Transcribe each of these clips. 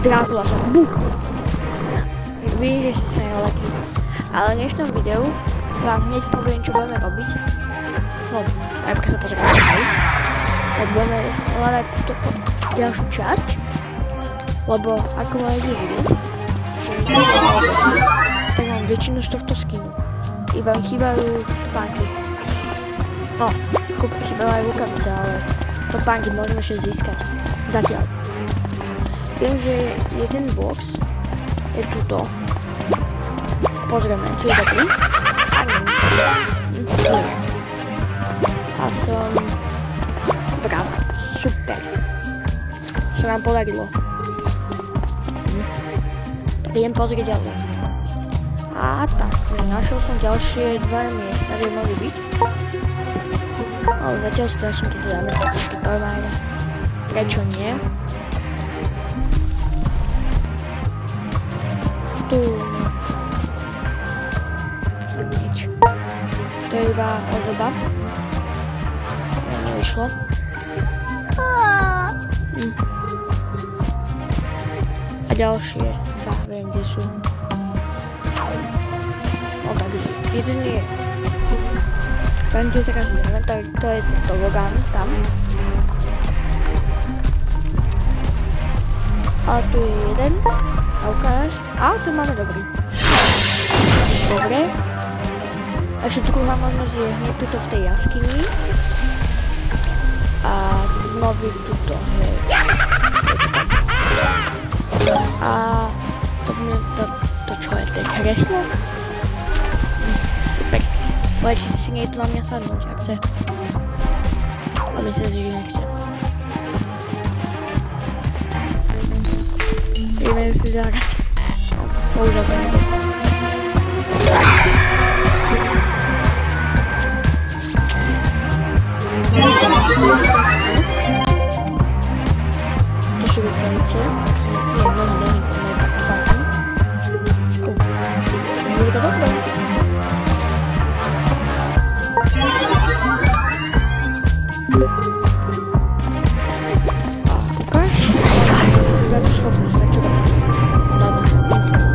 Drácula som. Bú! Vidíte, že ste sa neletí. Ale v dnešnom videu vám hneď poviem, čo budeme robiť. No, aj keď sa pozrieme aj. Tak budeme hľadať ďalšiu časť. Lebo ako môžete vidieť, že tak mám väčšinu z tohto skinu. Iba mi chýbajú topánky. No, chýbajú aj rukavice, ale topánky môžeme ešte získať. Zatiaľ. Viem, že jeden box je tuto. Pozrieme, či je dobrý. A som vrava. Super. Sa nám podarilo. Tak idem pozrieť ďalej. A tak, našiel som ďalšie dva miesta, kde mohli byť. Ale zatiaľ som tu dáme trošku normálne. Prečo nie? Tu nič. To je iba ozdoba. Nevyšlo. A ďalšie dva, viem, kde sú. No takže, jeden je. Tam, kde teraz ideme, to je tento Logan tam. A tu je jeden. A ukáž. A tu máme dobrý. Dobre. Ešte druhá možnosť je hneď tuto v tej jaskyni. A mohli tuto, hej. A to čo je, to je kreslo? Super. Poďte si nie tu na mňa sadnúť, ak chce. A myslím si, že nechce. Ideme si zahrať. Bohužiaľ to nejde. To sú rukavice. Tak si nie, nohy, tak topánky. Môže to dobré. A ukáž? Daj to schopnosť, tak čo dobré. Dáda.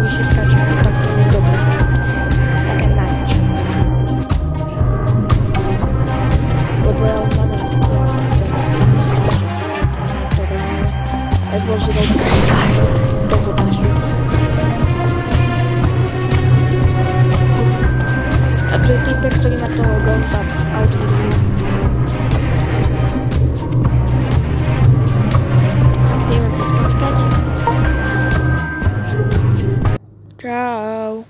Vyššie skáčem, tak to nie je dobré. Také na nič. Lebo ja už mám lebo zrobiť toho pasu. A to je typek, ktorý má toho Ghost outfit. Tak si ideme poskackať. Čau.